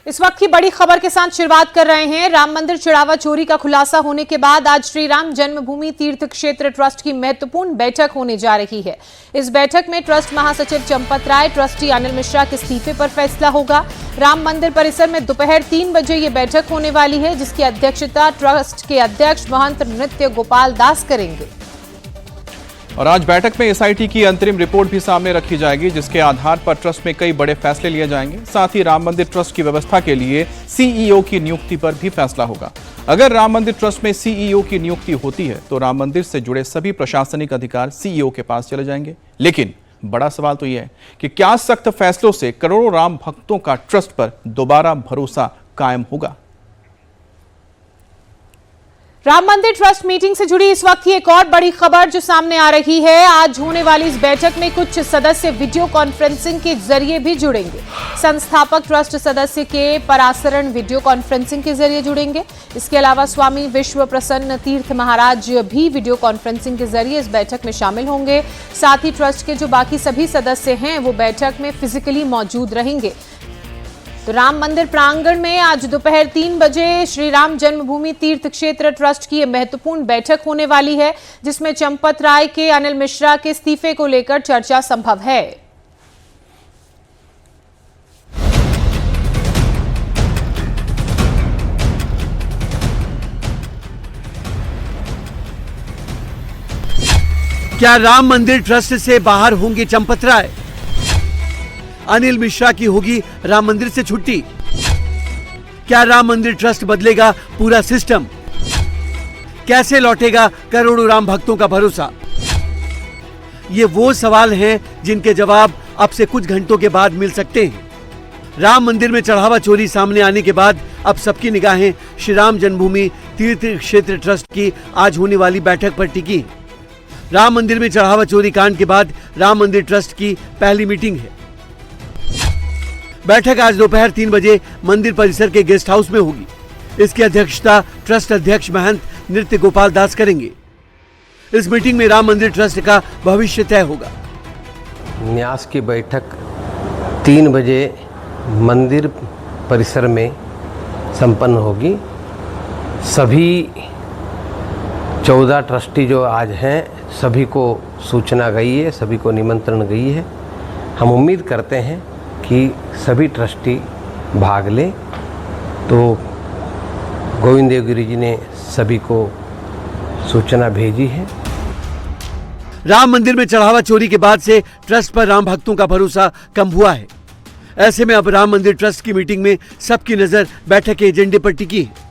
इस वक्त की बड़ी खबर के साथ शुरुआत कर रहे हैं। राम मंदिर चढ़ावा चोरी का खुलासा होने के बाद आज श्री राम जन्मभूमि तीर्थ क्षेत्र ट्रस्ट की महत्वपूर्ण बैठक होने जा रही है। इस बैठक में ट्रस्ट महासचिव चंपत राय, ट्रस्टी अनिल मिश्रा के इस्तीफे पर फैसला होगा। राम मंदिर परिसर में दोपहर 3 बजे ये बैठक होने वाली है, जिसकी अध्यक्षता ट्रस्ट के अध्यक्ष महंत नृत्य गोपाल दास करेंगे। और आज बैठक में एसआईटी की अंतरिम रिपोर्ट भी सामने रखी जाएगी, जिसके आधार पर ट्रस्ट में कई बड़े फैसले लिए जाएंगे। साथ ही राम मंदिर ट्रस्ट की व्यवस्था के लिए सीईओ की नियुक्ति पर भी फैसला होगा। अगर राम मंदिर ट्रस्ट में सीईओ की नियुक्ति होती है तो राम मंदिर से जुड़े सभी प्रशासनिक अधिकार सीईओ के पास चले जाएंगे। लेकिन बड़ा सवाल तो यह है कि क्या सख्त फैसलों से करोड़ों राम भक्तों का ट्रस्ट पर दोबारा भरोसा कायम होगा? राम मंदिर ट्रस्ट मीटिंग से जुड़ी इस वक्त की एक और बड़ी खबर जो सामने आ रही है। आज होने वाली इस बैठक में कुछ सदस्य वीडियो कॉन्फ्रेंसिंग के जरिए भी जुड़ेंगे। संस्थापक ट्रस्ट सदस्य के पराशरण वीडियो कॉन्फ्रेंसिंग के जरिए जुड़ेंगे। इसके अलावा स्वामी विश्व प्रसन्न तीर्थ महाराज भी वीडियो कॉन्फ्रेंसिंग के जरिए इस बैठक में शामिल होंगे। साथ ही ट्रस्ट के जो बाकी सभी सदस्य हैं वो बैठक में फिजिकली मौजूद रहेंगे। तो राम मंदिर प्रांगण में आज दोपहर 3 बजे श्री राम जन्मभूमि तीर्थ क्षेत्र ट्रस्ट की यह महत्वपूर्ण बैठक होने वाली है, जिसमें चंपत राय के, अनिल मिश्रा के इस्तीफे को लेकर चर्चा संभव है। क्या राम मंदिर ट्रस्ट से बाहर होंगे चंपत राय? अनिल मिश्रा की होगी राम मंदिर से छुट्टी? क्या राम मंदिर ट्रस्ट बदलेगा पूरा सिस्टम? कैसे लौटेगा करोड़ों राम भक्तों का भरोसा? ये वो सवाल हैं जिनके जवाब अब से कुछ घंटों के बाद मिल सकते हैं। राम मंदिर में चढ़ावा चोरी सामने आने के बाद अब सबकी निगाहें श्री राम जन्मभूमि तीर्थ क्षेत्र ट्रस्ट की आज होने वाली बैठक पर टिकी हैं। राम मंदिर में चढ़ावा चोरी कांड के बाद राम मंदिर ट्रस्ट की पहली मीटिंग है। बैठक आज दोपहर 3 बजे मंदिर परिसर के गेस्ट हाउस में होगी। इसकी अध्यक्षता ट्रस्ट अध्यक्ष महंत नृत्य गोपाल दास करेंगे। इस मीटिंग में राम मंदिर ट्रस्ट का भविष्य तय होगा। न्यास की बैठक 3 बजे मंदिर परिसर में संपन्न होगी। सभी 14 ट्रस्टी जो आज हैं सभी को सूचना गई है, सभी को निमंत्रण गई है। हम उम्मीद करते हैं कि सभी ट्रस्टी भाग लें। तो गोविंद देवगिरी जी ने सभी को सूचना भेजी है। राम मंदिर में चढ़ावा चोरी के बाद से ट्रस्ट पर राम भक्तों का भरोसा कम हुआ है। ऐसे में अब राम मंदिर ट्रस्ट की मीटिंग में सबकी नजर बैठक के एजेंडे पर टिकी है।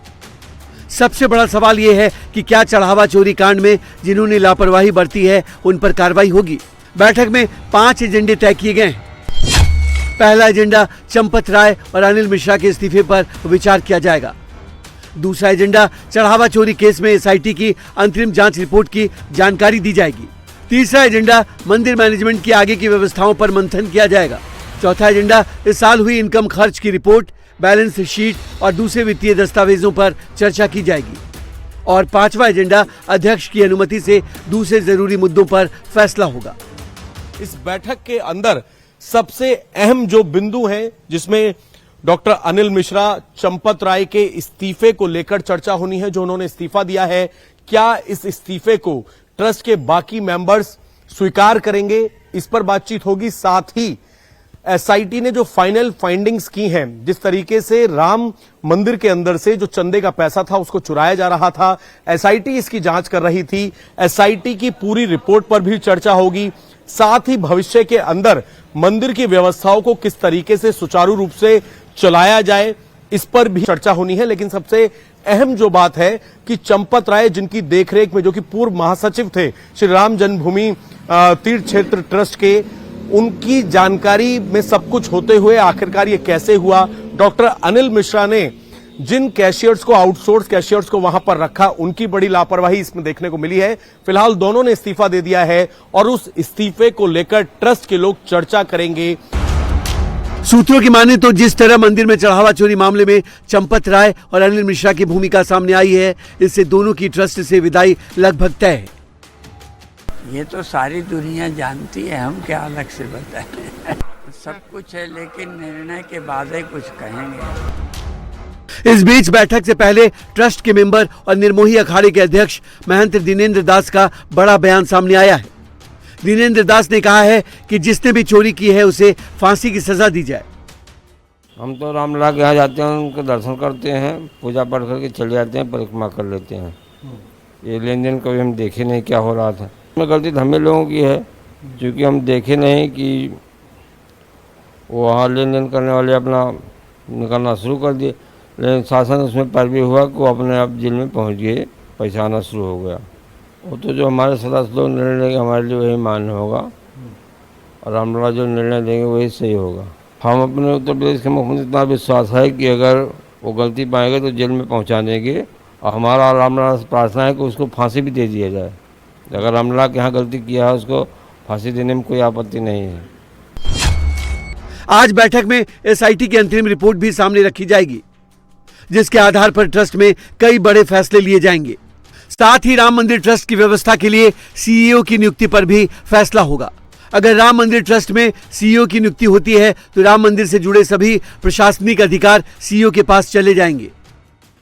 सबसे बड़ा सवाल यह है कि क्या चढ़ावा चोरी कांड में जिन्होंने लापरवाही बरती है उन पर कार्रवाई होगी। बैठक में 5 एजेंडे तय किए गए हैं। पहला एजेंडा चंपत राय और अनिल मिश्रा के इस्तीफे पर विचार किया जाएगा। दूसरा एजेंडा चढ़ावा चोरी केस में एसआईटी की अंतरिम जांच रिपोर्ट की जानकारी दी जाएगी। तीसरा एजेंडा मंदिर मैनेजमेंट की आगे की व्यवस्थाओं पर मंथन किया जाएगा। चौथा एजेंडा इस साल हुई इनकम खर्च की रिपोर्ट, बैलेंस शीट और दूसरे वित्तीय दस्तावेजों पर चर्चा की जाएगी। और 5वां एजेंडा अध्यक्ष की अनुमति से दूसरे जरूरी मुद्दों पर फैसला होगा। इस बैठक के अंदर सबसे अहम जो बिंदु है, जिसमें डॉक्टर अनिल मिश्रा, चंपत राय के इस्तीफे को लेकर चर्चा होनी है। जो उन्होंने इस्तीफा दिया है, क्या इस इस्तीफे को ट्रस्ट के बाकी मेंबर्स स्वीकार करेंगे, इस पर बातचीत होगी। साथ ही एसआईटी ने जो फाइनल फाइंडिंग्स की हैं, जिस तरीके से राम मंदिर के अंदर से जो चंदे का पैसा था उसको चुराया जा रहा था, एसआईटी इसकी जांच कर रही थी। एसआईटी की पूरी रिपोर्ट पर भी चर्चा होगी। साथ ही भविष्य के अंदर मंदिर की व्यवस्थाओं को किस तरीके से सुचारू रूप से चलाया जाए, इस पर भी चर्चा होनी है। लेकिन सबसे अहम जो बात है कि चंपत राय, जिनकी देखरेख में, जो कि पूर्व महासचिव थे श्री राम जन्मभूमि तीर्थ क्षेत्र ट्रस्ट के, उनकी जानकारी में सब कुछ होते हुए आखिरकार ये कैसे हुआ। डॉक्टर अनिल मिश्रा ने जिन कैशियर्स को, आउटसोर्स कैशियर्स को वहां पर रखा, उनकी बड़ी लापरवाही इसमें देखने को मिली है। फिलहाल दोनों ने इस्तीफा दे दिया है और उस इस्तीफे को लेकर ट्रस्ट के लोग चर्चा करेंगे। सूत्रों की माने तो जिस तरह मंदिर में चढ़ावा चोरी मामले में चंपत राय और अनिल मिश्रा की भूमिका सामने आई है, इससे दोनों की ट्रस्ट से विदाई लगभग तय है। ये तो सारी दुनिया जानती है, हम क्या अलग से बताएं। सब कुछ है, लेकिन निर्णय के बाद ही कुछ कहेंगे। इस बीच बैठक से पहले ट्रस्ट के मेंबर और निर्मोही अखाड़े के अध्यक्ष महंत दिनेंद्र दास का बड़ा बयान सामने आया है। दिनेंद्र दास ने कहा है कि जिसने भी चोरी की है उसे फांसी की सजा दी जाए। हम तो रामलला के यहाँ जाते हैं, उनके दर्शन करते हैं, पूजा पाठ करके चले जाते हैं, परिक्रमा कर लेते हैं। ये लेन देन कभी हम देखे नहीं क्या हो रहा था। इसमें गलती हमें लोगों की है, क्योंकि हम देखे नहीं कि वहाँ लेन देन करने वाले अपना निकलना शुरू कर दिए, लेकिन शासन उसमें पैरवी हुआ कि वो अपने आप जेल में पहुँच गए, पैसा आना शुरू हो गया। वो तो जो हमारे सदस्य लोग निर्णय लेंगे हमारे लिए वही मान्य होगा, और रामलला जो निर्णय देंगे वही सही होगा। हम अपने उत्तर प्रदेश के मुख्यमंत्री इतना विश्वास है कि अगर वो गलती पाएंगे तो जेल में पहुंचा देंगे, और हमारा रामलला से प्रार्थना है कि उसको फांसी भी दे दिया जाए। अगर रामलला के यहाँ गलती किया है उसको फांसी देने में कोई आपत्ति नहीं है। आज बैठक में एसआईटी की अंतरिम रिपोर्ट भी सामने रखी जाएगी, जिसके आधार पर ट्रस्ट में कई बड़े फैसले लिए जाएंगे। साथ ही राम मंदिर ट्रस्ट की व्यवस्था के लिए सीईओ की नियुक्ति पर भी फैसला होगा। अगर राम मंदिर ट्रस्ट में सीईओ की नियुक्ति होती है तो राम मंदिर से जुड़े सभी प्रशासनिक अधिकार सीईओ के पास चले जाएंगे।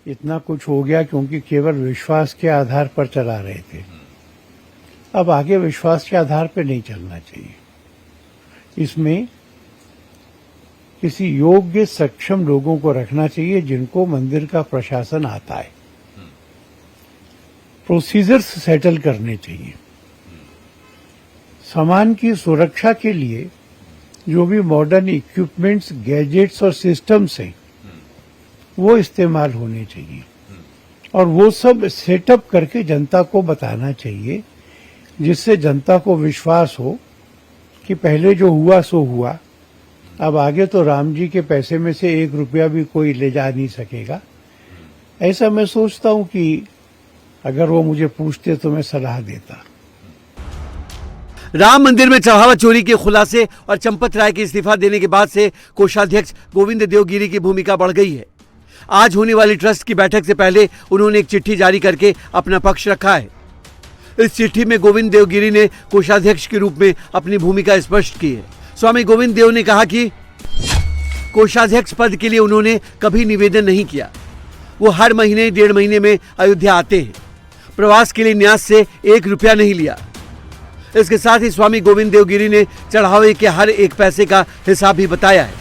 इतना कुछ हो गया क्योंकि केवल विश्वास के आधार पर चला रहे थे। अब आगे विश्वास के आधार पर नहीं चलना चाहिए। इसमें किसी योग्य सक्षम लोगों को रखना चाहिए जिनको मंदिर का प्रशासन आता है। प्रोसीजर्स सेटल करने चाहिए। सामान की सुरक्षा के लिए जो भी मॉडर्न इक्विपमेंट्स, गैजेट्स और सिस्टम्स हैं वो इस्तेमाल होने चाहिए, और वो सब सेटअप करके जनता को बताना चाहिए, जिससे जनता को विश्वास हो कि पहले जो हुआ सो हुआ। अब आगे तो राम जी के पैसे में से 1 रुपया भी कोई ले जा नहीं सकेगा। ऐसा मैं सोचता हूं कि अगर वो मुझे पूछते तो मैं सलाह देता। राम मंदिर में चढ़ावा चोरी के खुलासे और चंपत राय के इस्तीफा देने के बाद से कोषाध्यक्ष गोविंद देवगिरी की भूमिका बढ़ गई है। आज होने वाली ट्रस्ट की बैठक से पहले उन्होंने एक चिट्ठी जारी करके अपना पक्ष रखा है। इस चिट्ठी में गोविंद देवगिरी ने कोषाध्यक्ष के रूप में अपनी भूमिका स्पष्ट की है। स्वामी गोविंद देव ने कहा कि कोषाध्यक्ष पद के लिए उन्होंने कभी निवेदन नहीं किया। वो हर महीने 1.5 महीने में अयोध्या आते हैं। प्रवास के लिए न्यास से 1 रुपया नहीं लिया। इसके साथ ही स्वामी गोविंद देवगिरी ने चढ़ावे के हर एक पैसे का हिसाब भी बताया है।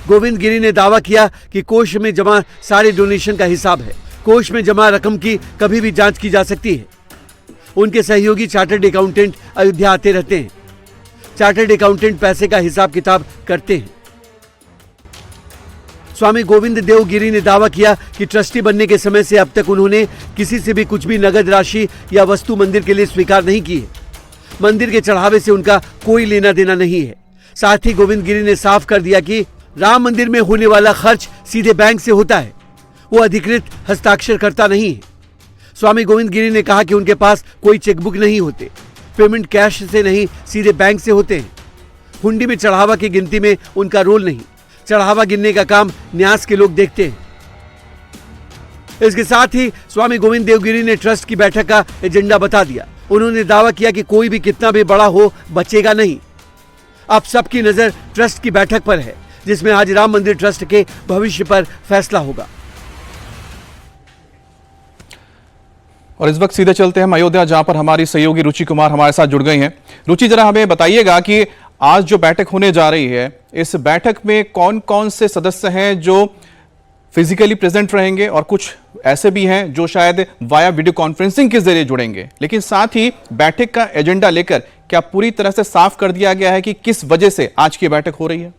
गोविंद गिरी ने दावा किया कि कोष में जमा सारे डोनेशन का हिसाब है। कोष में जमा रकम की कभी भी जांच की जा सकती है। उनके सहयोगी चार्टर्ड अकाउंटेंट अयोध्या आते रहते हैं। चार्टर्ड अकाउंटेंट पैसे का हिसाब किताब करते हैं। स्वामी गोविंद देवगिरी ने दावा किया कि ट्रस्टी बनने के समय से अब तक उन्होंने किसी से भी कुछ भी नगद राशि या वस्तु मंदिर के लिए स्वीकार नहीं की है। मंदिर के चढ़ावे से उनका कोई लेना देना नहीं है। साथ ही गोविंद गिरी ने साफ कर दिया कि राम मंदिर में होने वाला खर्च सीधे बैंक से होता है। वो अधिकृत हस्ताक्षरकर्ता नहीं है। स्वामी गोविंद गिरी ने कहा कि उनके पास कोई चेकबुक नहीं होते। पेमेंट कैश से नहीं, सीधे बैंक से होते हैं। हुंडी में चढ़ावा की गिनती में उनका रोल नहीं। चढ़ावा गिनने का काम न्यास के लोग देखते हैं। इसके साथ ही स्वामी गोविंद देवगिरी ने ट्रस्ट की बैठक का एजेंडा बता दिया। उन्होंने दावा किया कि कोई भी कितना भी बड़ा हो बचेगा नहीं। अब सबकी नजर ट्रस्ट की बैठक पर है, जिसमें आज राम मंदिर ट्रस्ट के भविष्य पर फैसला होगा। और इस वक्त सीधे चलते हैं अयोध्या, जहां पर हमारी सहयोगी रुचि कुमार हमारे साथ जुड़ गई हैं। रुचि, जरा हमें बताइएगा कि आज जो बैठक होने जा रही है, इस बैठक में कौन कौन से सदस्य हैं जो फिजिकली प्रेजेंट रहेंगे और कुछ ऐसे भी हैं जो शायद वाया वीडियो कॉन्फ्रेंसिंग के जरिए जुड़ेंगे। लेकिन साथ ही बैठक का एजेंडा लेकर क्या पूरी तरह से साफ कर दिया गया है कि किस वजह से आज की बैठक हो रही है?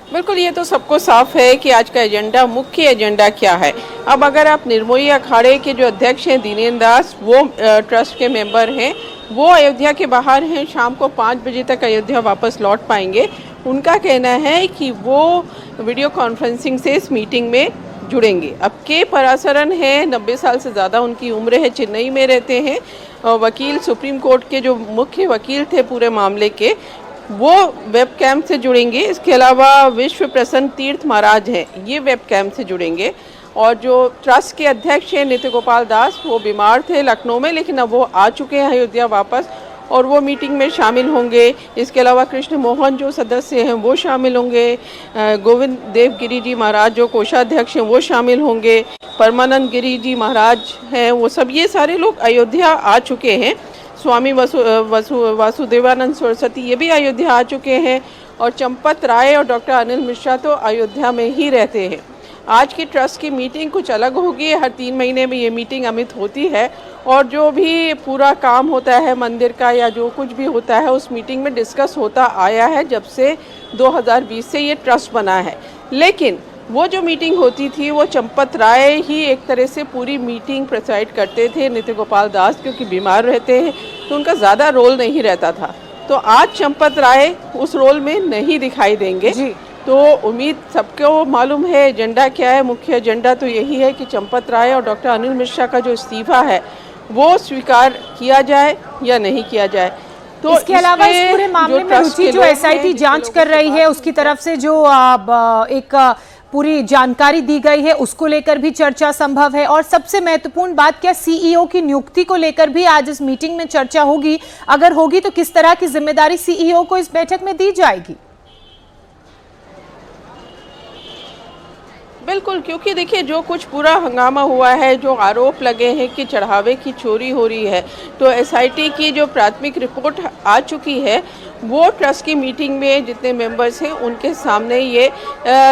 बिल्कुल, ये तो सबको साफ है कि आज का एजेंडा, मुख्य एजेंडा क्या है। अब अगर आप निर्मोही अखाड़े के जो अध्यक्ष हैं दिनेंद्र दास, वो ट्रस्ट के मेंबर हैं, वो अयोध्या के बाहर हैं। शाम को 5 बजे तक अयोध्या वापस लौट पाएंगे। उनका कहना है कि वो वीडियो कॉन्फ्रेंसिंग से इस मीटिंग में जुड़ेंगे। अब के पराशरन है, 90 साल से ज़्यादा उनकी उम्र है, चेन्नई में रहते हैं। वकील, सुप्रीम कोर्ट के जो मुख्य वकील थे पूरे मामले के, वो वेब कैम से जुड़ेंगे। इसके अलावा विश्व प्रसन्न तीर्थ महाराज हैं, ये वेब कैम से जुड़ेंगे। और जो ट्रस्ट के अध्यक्ष हैं नित्य गोपाल दास, वो बीमार थे लखनऊ में, लेकिन अब वो आ चुके हैं अयोध्या वापस। और वो मीटिंग में शामिल होंगे। इसके अलावा कृष्ण मोहन जो सदस्य हैं वो शामिल होंगे, गोविंद देव गिरी जी महाराज जो कोषाध्यक्ष हैं वो शामिल होंगे, परमानंद गिरी जी महाराज हैं, वो सब ये सारे लोग अयोध्या आ चुके हैं। स्वामी वासुदेवानंद सरस्वती ये भी अयोध्या आ चुके हैं और चंपत राय और डॉक्टर अनिल मिश्रा तो अयोध्या में ही रहते हैं। आज की ट्रस्ट की मीटिंग कुछ अलग होगी। हर 3 महीने में ये मीटिंग अमित होती है और जो भी पूरा काम होता है मंदिर का या जो कुछ भी होता है उस मीटिंग में डिस्कस होता आया है जब से 2020 से ये ट्रस्ट बना है। लेकिन वो जो मीटिंग होती थी वो चंपत राय ही एक तरह से पूरी मीटिंग प्रिसाइड करते थे। नित्य गोपाल दास क्योंकि बीमार रहते हैं तो उनका ज़्यादा रोल नहीं रहता था। तो आज चंपत राय उस रोल में नहीं दिखाई देंगे जी। तो उम्मीद सबको मालूम है एजेंडा क्या है। मुख्य एजेंडा तो यही है कि चंपत राय और डॉक्टर अनिल मिश्रा का जो इस्तीफा है वो स्वीकार किया जाए या नहीं किया जाए। तो इसके अलावा इस पूरे मामले में रुचि जो एसआईटी जांच कर रही है उसकी तरफ से जो एक पूरी जानकारी दी गई है उसको लेकर भी चर्चा संभव है। और सबसे महत्वपूर्ण बात, क्या सीईओ की नियुक्ति को लेकर भी आज इस मीटिंग में चर्चा होगी? अगर होगी तो किस तरह की जिम्मेदारी सीईओ को इस बैठक में दी जाएगी? बिल्कुल, क्योंकि देखिए जो कुछ पूरा हंगामा हुआ है, जो आरोप लगे हैं कि चढ़ावे की चोरी हो रही है, तो एसआईटी की जो प्राथमिक रिपोर्ट आ चुकी है वो ट्रस्ट की मीटिंग में जितने मेंबर्स हैं उनके सामने ये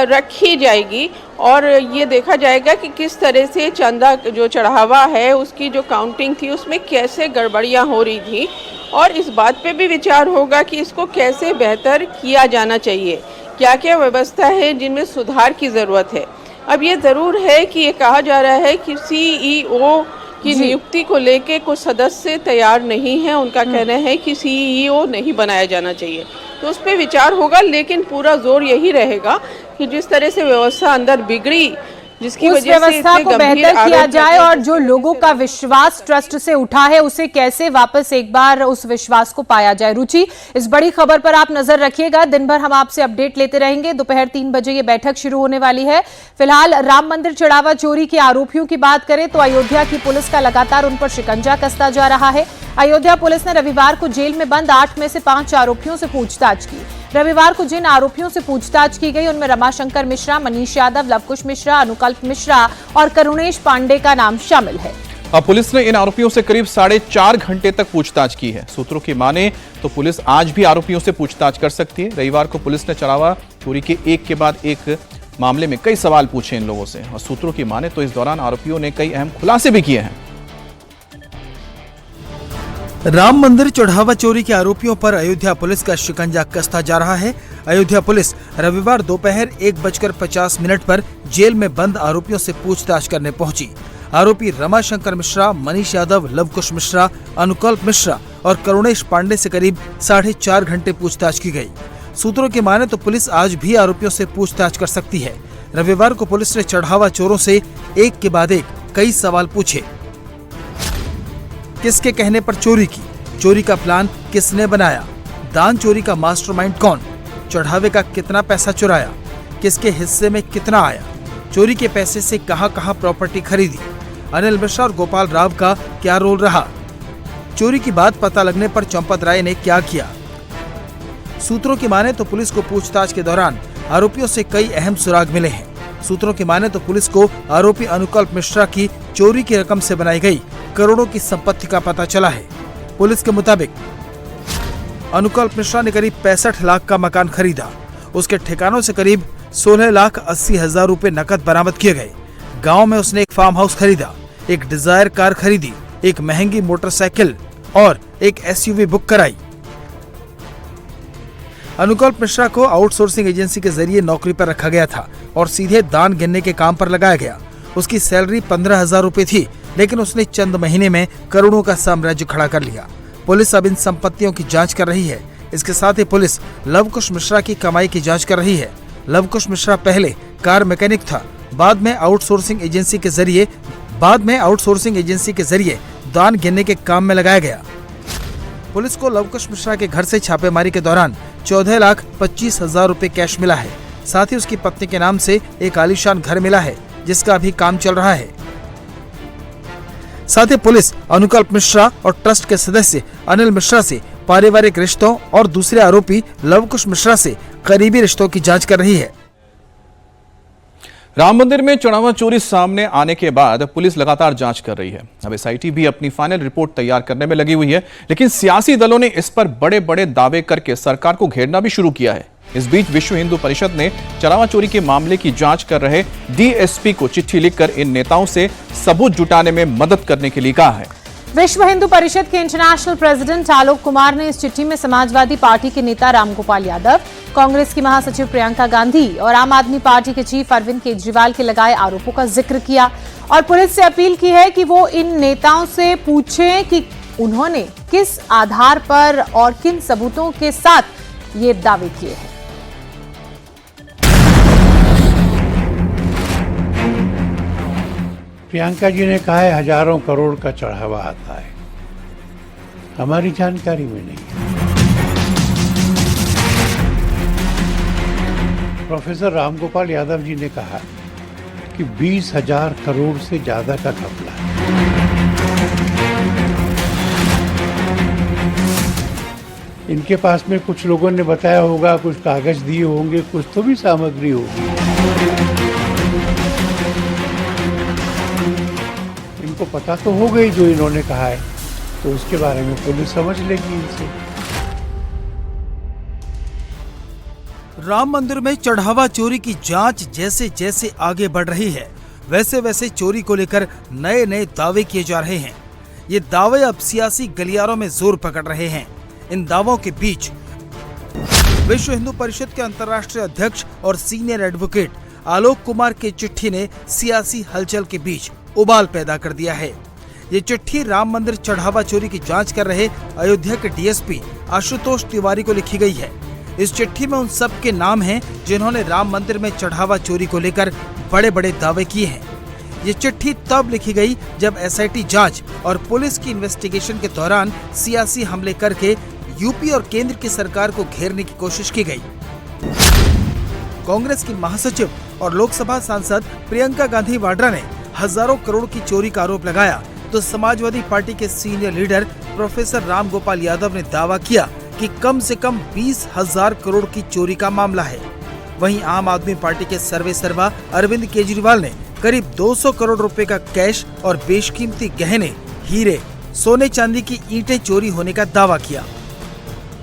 रखी जाएगी और ये देखा जाएगा कि किस तरह से चंदा जो चढ़ावा है उसकी जो काउंटिंग थी उसमें कैसे गड़बड़ियाँ हो रही थी और इस बात पे भी विचार होगा कि इसको कैसे बेहतर किया जाना चाहिए, क्या क्या व्यवस्था है जिनमें सुधार की ज़रूरत है। अब ये ज़रूर है कि ये कहा जा रहा है कि सीईओ की नियुक्ति को लेके कुछ सदस्य तैयार नहीं है। उनका कहना है कि सीईओ नहीं बनाया जाना चाहिए, तो उस पर विचार होगा। लेकिन पूरा जोर यही रहेगा कि जिस तरह से व्यवस्था अंदर बिगड़ी, जिसकी उस वजह से व्यवस्था को बेहतर किया जाए और जो लोगों का विश्वास ट्रस्ट से उठा है उसे कैसे वापस एक बार उस विश्वास को पाया जाए। रुचि, इस बड़ी खबर पर आप नजर रखिएगा। दिन भर हम आपसे अपडेट लेते रहेंगे। दोपहर 3 बजे ये बैठक शुरू होने वाली है। फिलहाल राम मंदिर चढ़ावा चोरी के आरोपियों की बात करें तो अयोध्या की पुलिस का लगातार उन पर शिकंजा कसता जा रहा है। अयोध्या पुलिस ने रविवार को जेल में बंद 8 में से 5 आरोपियों से पूछताछ की। रविवार को जिन आरोपियों से पूछताछ की गई उनमें रमाशंकर मिश्रा, मनीष यादव, लवकुश मिश्रा, अनुकल्प मिश्रा और करुणेश पांडे का नाम शामिल है। अब पुलिस ने इन आरोपियों से करीब 4.5 घंटे तक पूछताछ की है। सूत्रों की माने तो पुलिस आज भी आरोपियों से पूछताछ कर सकती है। रविवार को पुलिस ने चढ़ावा चोरी के एक के बाद एक मामले में कई सवाल पूछे इन लोगों से और सूत्रों की माने तो इस दौरान आरोपियों ने कई अहम खुलासे भी किए हैं। राम मंदिर चढ़ावा चोरी के आरोपियों पर अयोध्या पुलिस का शिकंजा कसता जा रहा है। अयोध्या पुलिस रविवार दोपहर 1:50 पर जेल में बंद आरोपियों से पूछताछ करने पहुंची। आरोपी रमाशंकर मिश्रा, मनीष यादव, लवकुश मिश्रा, अनुकल्प मिश्रा और करुणेश पांडे से करीब 4.5 घंटे पूछताछ की गई। सूत्रों की माने तो पुलिस आज भी आरोपियों से पूछताछ कर सकती है। रविवार को पुलिस ने चढ़ावा चोरों से एक के बाद एक कई सवाल पूछे। किसके कहने पर चोरी की? चोरी का प्लान किसने बनाया? दान चोरी का मास्टरमाइंड कौन? चढ़ावे का कितना पैसा चुराया? किसके हिस्से में कितना आया? चोरी के पैसे से कहां-कहां प्रॉपर्टी खरीदी? अनिल मिश्रा और गोपाल राव का क्या रोल रहा? चोरी की बात पता लगने पर चंपत राय ने क्या किया? सूत्रों की माने तो पुलिस को पूछताछ के दौरान आरोपियों से कई अहम सुराग मिले हैं। सूत्रों की माने तो पुलिस को आरोपी अनुकल्प मिश्रा की चोरी की रकम से बनाई गई करोड़ों की संपत्ति का पता चला है। पुलिस के मुताबिक अनुकल्प मिश्रा ने करीब 65 लाख का मकान खरीदा। उसके ठिकानों से करीब 16,80,000 रुपए नकद बरामद किए गए। गांव में उसने एक फार्म हाउस खरीदा, एक डिजायर कार खरीदी, एक महंगी मोटरसाइकिल और एक एसयूवी बुक कराई। अनुकल्प मिश्रा को आउटसोर्सिंग एजेंसी के जरिए नौकरी पर रखा गया था और सीधे दान गिनने के काम पर लगाया गया। उसकी सैलरी 15,000 रुपए थी, लेकिन उसने चंद महीने में करोड़ों का साम्राज्य खड़ा कर लिया। पुलिस अब इन संपत्तियों की जांच कर रही है। इसके साथ ही पुलिस लवकुश मिश्रा की कमाई की जांच कर रही है। लवकुश मिश्रा पहले कार मैकेनिक था, बाद में आउटसोर्सिंग एजेंसी के जरिए दान गिनने के काम में लगाया गया। पुलिस को लवकुश मिश्रा के घर से छापेमारी के दौरान 14,25,000 रुपए कैश मिला है। साथ ही उसकी पत्नी के नाम से एक आलीशान घर मिला है, जिसका अभी काम चल रहा है। साथ ही पुलिस अनुकल्प मिश्रा और ट्रस्ट के सदस्य अनिल मिश्रा से पारिवारिक रिश्तों और दूसरे आरोपी लवकुश मिश्रा से करीबी रिश्तों की जांच कर रही है। राम मंदिर में चढ़ावा चोरी सामने आने के बाद पुलिस लगातार जांच कर रही है। अब एसआईटी भी अपनी फाइनल रिपोर्ट तैयार करने में लगी हुई है, लेकिन सियासी दलों ने इस पर बड़े बड़े दावे करके सरकार को घेरना भी शुरू किया है। इस बीच विश्व हिंदू परिषद ने चढ़ावा चोरी के मामले की जांच कर रहे डीएसपी को चिट्ठी लिखकर इन नेताओं से सबूत जुटाने में मदद करने के लिए कहा है। विश्व हिंदू परिषद के इंटरनेशनल प्रेसिडेंट आलोक कुमार ने इस चिट्ठी में समाजवादी पार्टी के नेता रामगोपाल यादव, कांग्रेस की महासचिव प्रियंका गांधी और आम आदमी पार्टी के चीफ अरविंद केजरीवाल के लगाए आरोपों का जिक्र किया और पुलिस से अपील की है कि वो इन नेताओं से पूछें कि उन्होंने किस आधार पर और किन सबूतों के साथ ये दावे किए हैं। प्रियंका जी ने कहा है हजारों करोड़ का चढ़ावा आता है, हमारी जानकारी में नहीं है। प्रोफेसर रामगोपाल यादव जी ने कहा कि 20,000 करोड़ से ज्यादा का घपला है। इनके पास में कुछ लोगों ने बताया होगा, कुछ कागज दिए होंगे, कुछ तो भी सामग्री होगी। इनको पता तो हो गई जो इन्होंने कहा है, तो उसके बारे में पुलिस समझ लेगी इनसे। राम मंदिर में चढ़ावा चोरी की जांच जैसे जैसे आगे बढ़ रही है, वैसे वैसे चोरी को लेकर नए नए दावे किए जा रहे हैं। ये दावे अब सियासी गलियारों में जोर पकड़ रहे हैं। इन दावों के बीच विश्व हिंदू परिषद के अंतर्राष्ट्रीय अध्यक्ष और सीनियर एडवोकेट आलोक कुमार की चिट्ठी ने सियासी हलचल के बीच उबाल पैदा कर दिया है। ये चिट्ठी राम मंदिर चढ़ावा चोरी की जांच कर रहे अयोध्या के डीएसपी आशुतोष तिवारी को लिखी गई है। इस चिट्ठी में उन सब के नाम हैं जिन्होंने राम मंदिर में चढ़ावा चोरी को लेकर बड़े बड़े दावे किए हैं। ये चिट्ठी तब लिखी गई जब एसआईटी जांच और पुलिस की इन्वेस्टिगेशन के दौरान सियासी हमले करके यूपी और केंद्र की सरकार को घेरने की कोशिश की गई। कांग्रेस की महासचिव और लोकसभा सांसद प्रियंका गांधी वाड्रा ने हजारों करोड़ की चोरी का आरोप लगाया, तो समाजवादी पार्टी के senior leader professor Ramgopal Yadav ने दावा किया कि कम से कम 20,000 करोड़ की चोरी का मामला है। वहीं आम आदमी पार्टी के सर्वे सर्वा अरविंद केजरीवाल ने करीब 200 करोड़ रुपए का कैश और बेशकीमती गहने, हीरे, सोने चांदी की ईंटें चोरी होने का दावा किया।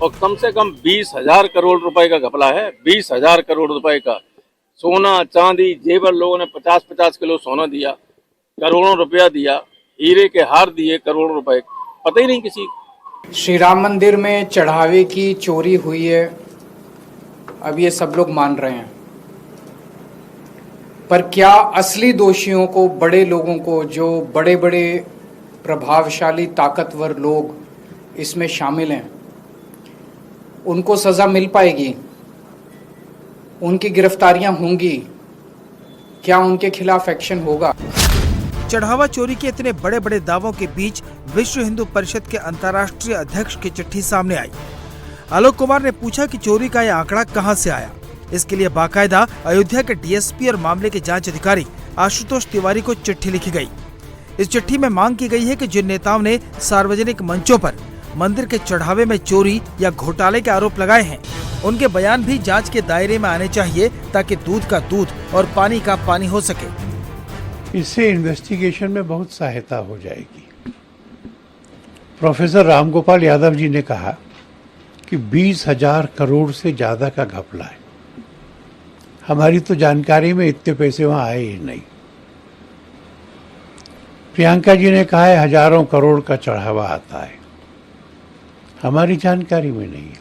और कम से कम 20,000 करोड़ रुपए का घपला है। 20,000 करोड़ रुपए का सोना चांदी जेवर, लोगों ने 50-50 किलो सोना दिया, करोड़ों रुपया दिया, हीरे के हार दिए करोड़ों रुपए, पता ही नहीं किसी। श्री राम मंदिर में चढ़ावे की चोरी हुई है, अब ये सब लोग मान रहे हैं, पर क्या असली दोषियों को, बड़े लोगों को, जो बड़े बड़े प्रभावशाली ताकतवर लोग इसमें शामिल हैं, उनको सजा मिल पाएगी? उनकी गिरफ्तारियां होंगी? क्या उनके खिलाफ एक्शन होगा? चढ़ावा चोरी के इतने बड़े बड़े दावों के बीच विश्व हिंदू परिषद के अंतर्राष्ट्रीय अध्यक्ष की चिट्ठी सामने आई। आलोक कुमार ने पूछा कि चोरी का यह आंकड़ा कहां से आया। इसके लिए बाकायदा अयोध्या के डीएसपी और मामले के जांच अधिकारी आशुतोष तिवारी को चिट्ठी लिखी गई। इस चिट्ठी में मांग की गई है कि जिन नेताओं ने सार्वजनिक मंचों पर मंदिर के चढ़ावे में चोरी या घोटाले के आरोप लगाए हैं, उनके बयान भी जांच के दायरे में आने चाहिए, ताकि दूध का दूध और पानी का पानी हो सके। इससे इन्वेस्टिगेशन में बहुत सहायता हो जाएगी। प्रोफेसर रामगोपाल यादव जी ने कहा कि 20,000 करोड़ से ज्यादा का घपला है, हमारी तो जानकारी में इतने पैसे वहां आए ही नहीं। प्रियंका जी ने कहा है हजारों करोड़ का चढ़ावा आता है, हमारी जानकारी में नहीं है।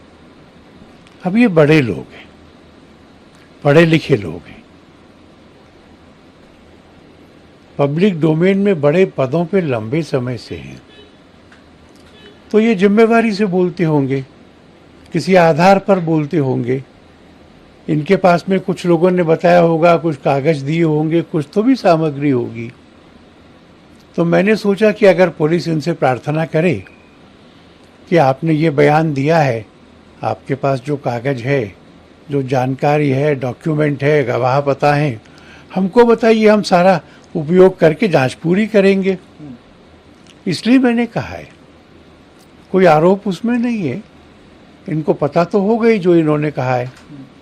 अब ये बड़े लोग हैं, पढ़े लिखे लोग हैं, पब्लिक डोमेन में बड़े पदों पे लंबे समय से हैं, तो ये जिम्मेवारी से बोलते होंगे, किसी आधार पर बोलते होंगे। इनके पास में कुछ लोगों ने बताया होगा, कुछ कागज दिए होंगे, कुछ तो भी सामग्री होगी। तो मैंने सोचा कि अगर पुलिस इनसे प्रार्थना करे कि आपने ये बयान दिया है, आपके पास जो कागज है, जो जानकारी है, डॉक्यूमेंट है, गवाह पता है, हमको बताइए, हम सारा उपयोग करके जांच पूरी करेंगे। इसलिए मैंने कहा है, कोई आरोप उसमें नहीं है। इनको पता तो हो गई जो इन्होंने कहा है,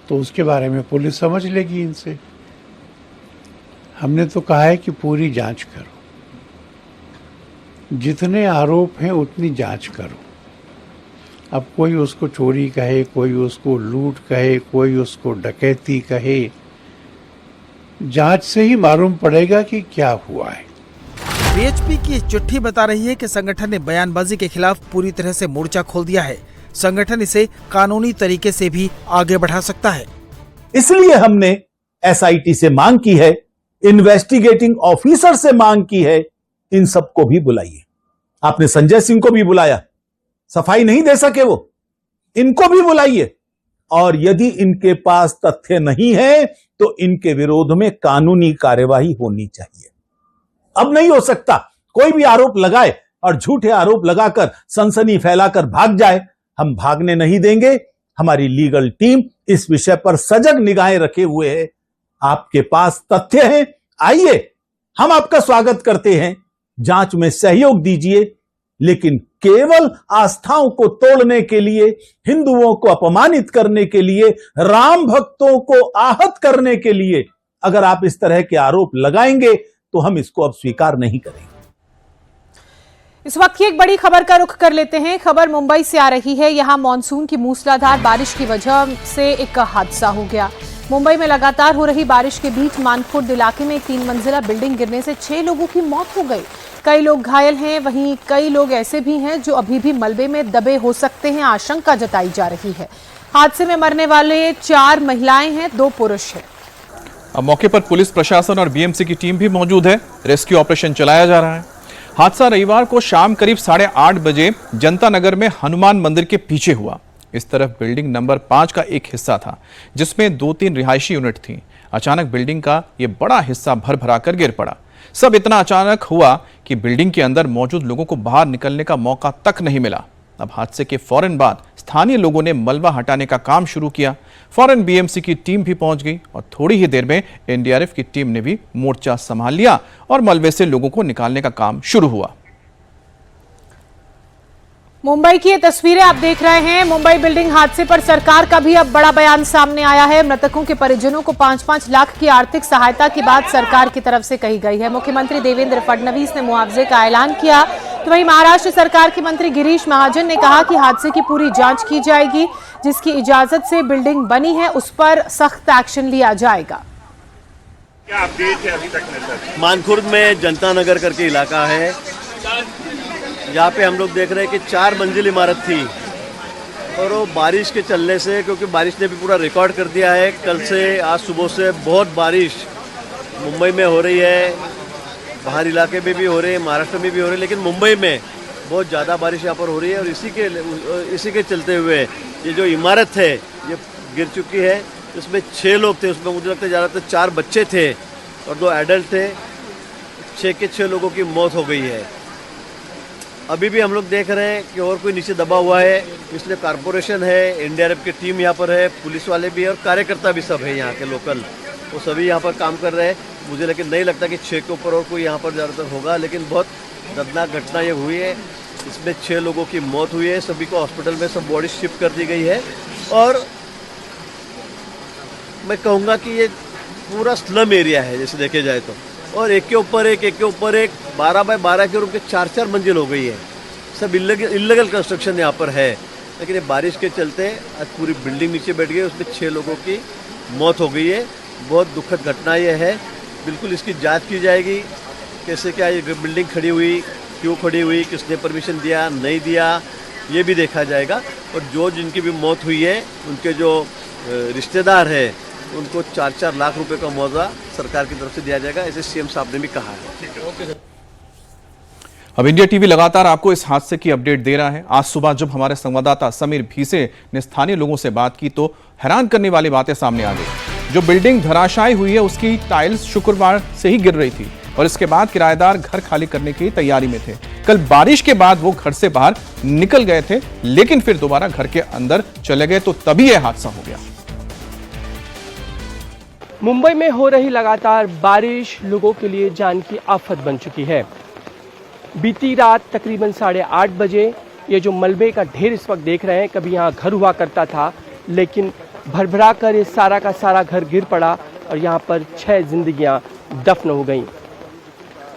तो उसके बारे में पुलिस समझ लेगी इनसे। हमने तो कहा है कि पूरी जांच करो, जितने आरोप हैं उतनी जांच करो। अब कोई उसको चोरी कहे, कोई उसको लूट कहे, कोई उसको डकैती कहे, जांच से ही मालूम पड़ेगा कि क्या हुआ है। बीएचपी की चिट्ठी बता रही है कि संगठन ने बयानबाजी के खिलाफ पूरी तरह से मोर्चा खोल दिया है। संगठन इसे कानूनी तरीके से भी आगे बढ़ा सकता है। इसलिए हमने एसआईटी से मांग की है, इन्वेस्टिगेटिंग ऑफिसर से मांग की है, इन सबको भी बुलाइए। आपने संजय सिंह को भी बुलाया, सफाई नहीं दे सके वो, इनको भी बुलाइए। और यदि इनके पास तथ्य नहीं है तो इनके विरोध में कानूनी कार्यवाही होनी चाहिए। अब नहीं हो सकता कोई भी आरोप लगाए और झूठे आरोप लगाकर सनसनी फैलाकर भाग जाए। हम भागने नहीं देंगे। हमारी लीगल टीम इस विषय पर सजग निगाहें रखे हुए है। आपके पास तथ्य हैं, आइए, हम आपका स्वागत करते हैं। जांच में सहयोग दीजिए, लेकिन केवल आस्थाओं को तोड़ने के लिए, हिंदुओं को अपमानित करने के लिए, राम भक्तों को आहत करने के लिए अगर आप इस तरह के आरोप लगाएंगे तो हम इसको अब स्वीकार नहीं करेंगे। इस वक्त की एक बड़ी खबर का रुख कर लेते हैं। खबर मुंबई से आ रही है। यहां मॉनसून की मूसलाधार बारिश की वजह से एक हादसा हो गया। मुंबई में लगातार हो रही बारिश के बीच मानखुर्द इलाके में एक 3 मंजिला बिल्डिंग गिरने से 6 लोगों की मौत हो गई। कई लोग घायल हैं, वहीं कई लोग ऐसे भी हैं जो अभी भी मलबे में दबे हो सकते हैं, आशंका जताई जा रही है। हादसे में मरने वाले 4 महिलाएं हैं, 2 पुरुष हैं। अब मौके पर पुलिस प्रशासन और बीएमसी की टीम भी मौजूद है। रेस्क्यू ऑपरेशन चलाया जा रहा है। हादसा रविवार को शाम करीब 8:30 बजे जनता नगर में हनुमान मंदिर के पीछे हुआ। इस तरफ बिल्डिंग नंबर 5 का एक हिस्सा था, जिसमें 2-3 रिहायशी यूनिट थी। अचानक बिल्डिंग का यह बड़ा हिस्सा भर भराकर गिर पड़ा। सब इतना अचानक हुआ कि बिल्डिंग के अंदर मौजूद लोगों को बाहर निकलने का मौका तक नहीं मिला। अब हादसे के फौरन बाद स्थानीय लोगों ने मलबा हटाने का काम शुरू किया। फौरन बीएमसी की टीम भी पहुंच गई और थोड़ी ही देर में एनडीआरएफ की टीम ने भी मोर्चा संभाल लिया और मलबे से लोगों को निकालने का काम शुरू हुआ। मुंबई की ये तस्वीरें आप देख रहे हैं। मुंबई बिल्डिंग हादसे पर सरकार का भी अब बड़ा बयान सामने आया है। मृतकों के परिजनों को 5-5 लाख की आर्थिक सहायता की बात सरकार की तरफ से कही गई है। मुख्यमंत्री देवेंद्र फडणवीस ने मुआवजे का ऐलान किया, तो वहीं महाराष्ट्र सरकार के मंत्री गिरीश महाजन ने कहा कि हादसे की पूरी जांच की जाएगी। जिसकी इजाजत से बिल्डिंग बनी है उस पर सख्त एक्शन लिया जाएगा। क्या अपडेट है अभी तक में सर? मानखुर्द में जनता नगर करके इलाका है, यहाँ पे हम लोग देख रहे हैं कि 4 मंजिल इमारत थी और वो बारिश के चलने से, क्योंकि बारिश ने भी पूरा रिकॉर्ड कर दिया है। कल से आज सुबह से बहुत बारिश मुंबई में हो रही है, बाहर इलाके में भी हो रही है, महाराष्ट्र में भी हो रही है, लेकिन मुंबई में बहुत ज़्यादा बारिश यहाँ पर हो रही है। और इसी के चलते हुए ये जो इमारत है ये गिर चुकी है। इसमें 6 लोग थे, उसमें मुझे लगता है ज़्यादातर 4 बच्चे थे और 2 एडल्ट थे। 6 के 6 लोगों की मौत हो गई है। अभी भी हम लोग देख रहे हैं कि और कोई नीचे दबा हुआ है, इसलिए कारपोरेशन है, एनडीआरएफ की टीम यहाँ पर है, पुलिस वाले भी और कार्यकर्ता भी सब है यहाँ के लोकल, वो सभी यहाँ पर काम कर रहे हैं। मुझे लेकिन नहीं लगता कि 6 के ऊपर और कोई यहाँ पर ज़्यादातर होगा, लेकिन बहुत दर्दनाक घटना ये हुई है। इसमें 6 लोगों की मौत हुई है, सभी को हॉस्पिटल में सब बॉडी शिफ्ट कर दी गई है। और मैं कहूँगा कि ये पूरा स्लम एरिया है जैसे देखे जाए तो, और एक के ऊपर एक 12 बाय 12 के रूप के 4-4 मंजिल हो गई है। सब इल्लीगल कंस्ट्रक्शन यहाँ पर है, लेकिन ये बारिश के चलते आज पूरी बिल्डिंग नीचे बैठ गई, उसमें 6 लोगों की मौत हो गई है। बहुत दुखद घटना ये है। बिल्कुल इसकी जांच की जाएगी, कैसे क्या ये बिल्डिंग खड़ी हुई, क्यों खड़ी हुई, किसने परमिशन दिया नहीं दिया, ये भी देखा जाएगा। और जो जिनकी भी मौत हुई है उनके जो रिश्तेदार हैं उनको 4-4 लाख रुपए का मुआवजा सरकार की तरफ से दिया जाएगा, ऐसे सीएम साहब ने भी कहा है। अब इंडिया टीवी लगातार आपको इस हादसे की अपडेट दे रहा है। आज सुबह जब हमारे संवाददाता समीर भीसे ने स्थानीय लोगों से बात की तो हैरान करने वाली बातें सामने आ गई। जो बिल्डिंग धराशायी हुई है उसकी टाइल्स शुक्रवार से ही गिर रही थी और इसके बाद किराएदार घर खाली करने की तैयारी में थे। कल बारिश के बाद वो घर से बाहर निकल गए थे, लेकिन फिर दोबारा घर के अंदर चले गए तो तभी यह हादसा हो गया। मुंबई में हो रही लगातार बारिश लोगों के लिए जान की आफत बन चुकी है। बीती रात तकरीबन 8:30 बजे ये जो मलबे का ढेर इस वक्त देख रहे हैं, कभी यहाँ घर हुआ करता था, लेकिन भरभरा कर ये सारा का सारा घर गिर पड़ा और यहाँ पर 6 जिंदगियाँ दफन हो गईं।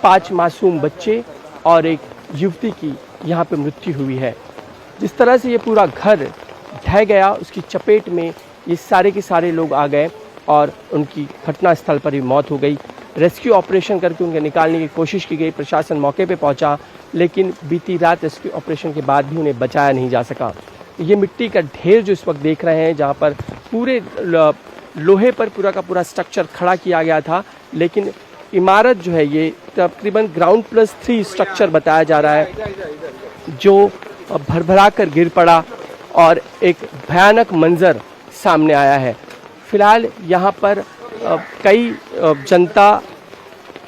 5 मासूम बच्चे और एक युवती की यहाँ पे मृत्यु हुई है। जिस तरह से ये पूरा घर ढह गया, उसकी चपेट में ये सारे के सारे लोग आ गए और उनकी घटनास्थल पर ही मौत हो गई। रेस्क्यू ऑपरेशन करके उन्हें निकालने की कोशिश की गई, प्रशासन मौके पे पहुंचा, लेकिन बीती रात रेस्क्यू ऑपरेशन के बाद भी उन्हें बचाया नहीं जा सका। ये मिट्टी का ढेर जो इस वक्त देख रहे हैं, जहां पर पूरे लोहे पर पूरा का पूरा स्ट्रक्चर खड़ा किया गया था, लेकिन इमारत जो है ये तकरीबन ग्राउंड +3 स्ट्रक्चर बताया जा रहा है, जो भरभरा कर गिर पड़ा और एक भयानक मंजर सामने आया है। फिलहाल यहाँ पर कई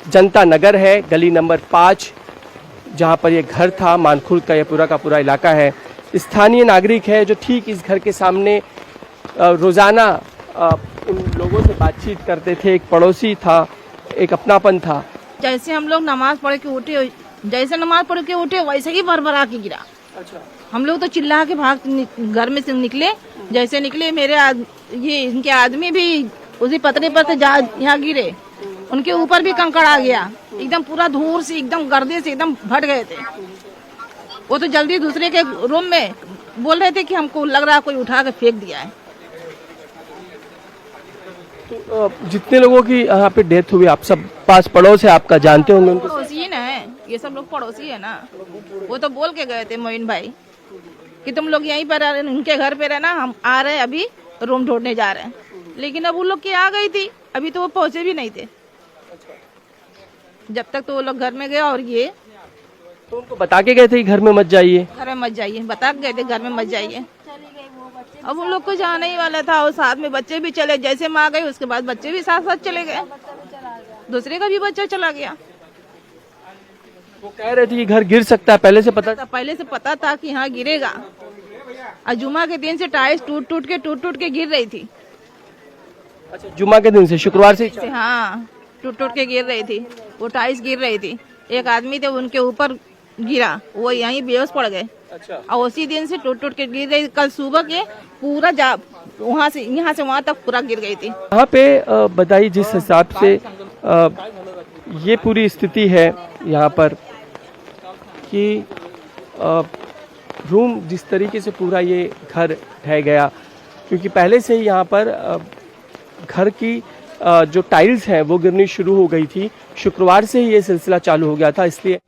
जनता नगर है, गली नंबर 5, जहाँ पर ये घर था, मानखुर्द का ये पूरा का पूरा इलाका है। स्थानीय नागरिक है जो ठीक इस घर के सामने रोज़ाना उन लोगों से बातचीत करते थे। एक पड़ोसी था, एक अपनापन था। जैसे हम लोग नमाज पढ़ के उठे वैसे ही भरभरा के गिरा। अच्छा। हम लोग तो चिल्ला के भाग घर में से निकले, जैसे निकले इनके आदमी भी उसी पतरे पर से यहाँ गिरे, उनके ऊपर भी कंकड़ आ गया, एकदम पूरा धूल से एकदम गर्दे से एकदम फट गए थे। वो तो जल्दी दूसरे के रूम में बोल रहे थे कि हमको लग रहा है कोई उठा के फेंक दिया है। तो जितने लोगों की यहाँ पे डेथ हुई, आप सब पास पड़ोस है, आपका जानते होंगे? पड़ोसी ही ना है, ये सब लोग पड़ोसी है ना। वो तो बोल के गए थे मोइन भाई कि तुम लोग यहीं पर उनके घर पे रहना, हम आ रहे हैं अभी रूम ढूंढने जा रहे हैं। लेकिन अब वो लोग की आ गई थी, अभी तो वो पहुंचे भी नहीं थे। जब तक तो वो लोग घर में गए और ये तो उनको बता के गए थे घर में मत जाइए, बता के गए थे घर में मत जाइए। अब उन लोग को जाने ही वाला था और साथ में बच्चे भी चले, जैसे माँ गई उसके बाद बच्चे भी साथ साथ चले गए, दूसरे का भी बच्चा चला गया। वो कह रहे थे कि घर गिर सकता है, पहले से पता था कि यहाँ गिरेगा। और जुमा के दिन से टाइल्स टूट टूट के गिर रही थी। अच्छा, जुमा के दिन से, शुक्रवार से? हाँ, टूट के गिर रही थी, वो टाइल्स गिर रही थी। एक आदमी थे उनके ऊपर गिरा, वो यहीं बेहोश पड़ गए। अच्छा। और उसी दिन से टूट के गिर रही। कल सुबह के पूरा यहाँ से वहाँ तक पूरा गिर गई थी। यहाँ पे बताइए, जिस हिसाब से ये पूरी स्थिति है यहाँ पर कि रूम जिस तरीके से पूरा ये घर ढह गया, क्योंकि पहले से ही यहाँ पर घर की जो टाइल्स हैं वो गिरनी शुरू हो गई थी। शुक्रवार से ही ये सिलसिला चालू हो गया था, इसलिए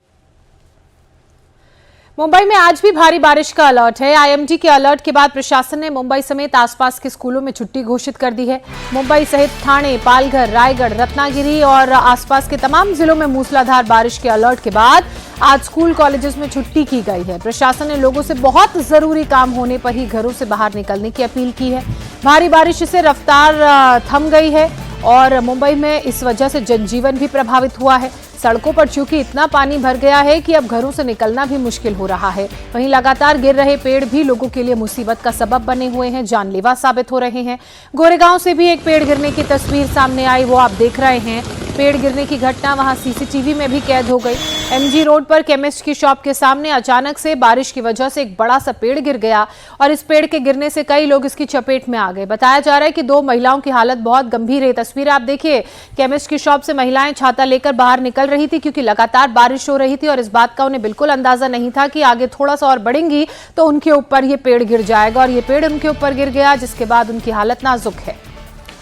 मुंबई में आज भी भारी बारिश का अलर्ट है। आईएमडी के अलर्ट के बाद प्रशासन ने मुंबई समेत आसपास के स्कूलों में छुट्टी घोषित कर दी है। मुंबई सहित ठाणे, पालघर, रायगढ़, रत्नागिरी और आसपास के तमाम जिलों में मूसलाधार बारिश के अलर्ट के बाद आज स्कूल कॉलेजेस में छुट्टी की गई है। प्रशासन ने लोगों से बहुत जरूरी काम होने पर ही घरों से बाहर निकलने की अपील की है। भारी बारिश से रफ्तार थम गई है और मुंबई में इस वजह से जनजीवन भी प्रभावित हुआ है। सड़कों पर चूंकि इतना पानी भर गया है कि अब घरों से निकलना भी मुश्किल हो रहा है। वहीं लगातार गिर रहे पेड़ भी लोगों के लिए मुसीबत का सबब बने हुए हैं, जानलेवा साबित हो रहे हैं। गोरेगांव से भी एक पेड़ गिरने की तस्वीर सामने आई, वो आप देख रहे हैं। पेड़ गिरने की घटना वहां सीसीटीवी में भी कैद हो गई। एमजी रोड पर केमिस्ट की शॉप के सामने अचानक से बारिश की वजह से एक बड़ा सा पेड़ गिर गया और इस पेड़ के गिरने से कई लोग इसकी चपेट में आ गए। बताया जा रहा है कि 2 महिलाओं की हालत बहुत गंभीर है। तस्वीर आप देखिए, केमिस्ट की शॉप से महिलाएं छाता लेकर बाहर निकल रही थी क्योंकि लगातार बारिश हो रही थी और इस बात का उन्हें बिल्कुल अंदाजा नहीं था कि आगे थोड़ा सा और बढ़ेंगी तो उनके ऊपर ये पेड़ गिर जाएगा और ये पेड़ उनके ऊपर गिर गया, जिसके बाद उनकी हालत नाजुक है।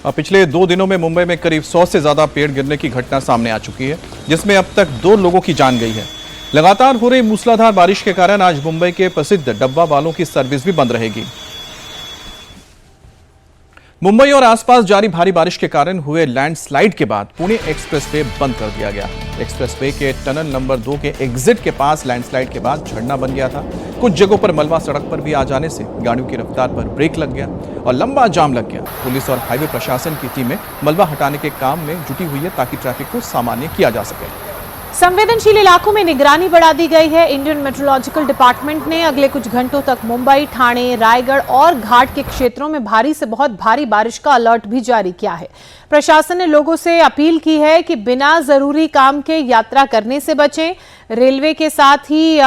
पिछले 2 दिनों में मुंबई में करीब 100 से ज्यादा पेड़ गिरने की घटना सामने आ चुकी है, जिसमें अब तक 2 लोगों की जान गई है। लगातार हो रही मूसलाधार बारिश के कारण आज मुंबई के प्रसिद्ध डब्बा वालों की सर्विस भी बंद रहेगी। मुंबई और आसपास जारी भारी बारिश के कारण हुए लैंडस्लाइड के बाद पुणे एक्सप्रेसवे बंद कर दिया गया। एक्सप्रेसवे के टनल नंबर 2 के एग्जिट के पास लैंडस्लाइड के बाद झरना बन गया था। कुछ जगहों पर मलबा सड़क पर भी आ जाने से गाड़ियों की रफ्तार पर ब्रेक लग गया और लंबा जाम लग गया। पुलिस और हाईवे प्रशासन की टीमें मलबा हटाने के काम में जुटी हुई है ताकि ट्रैफिक को सामान्य किया जा सके। संवेदनशील इलाकों में निगरानी बढ़ा दी गई है। इंडियन मेट्रोलॉजिकल डिपार्टमेंट ने अगले कुछ घंटों तक मुंबई, ठाणे, रायगढ़ और घाट के क्षेत्रों में भारी से बहुत भारी बारिश का अलर्ट भी जारी किया है। प्रशासन ने लोगों से अपील की है कि बिना जरूरी काम के यात्रा करने से बचें। रेलवे के साथ ही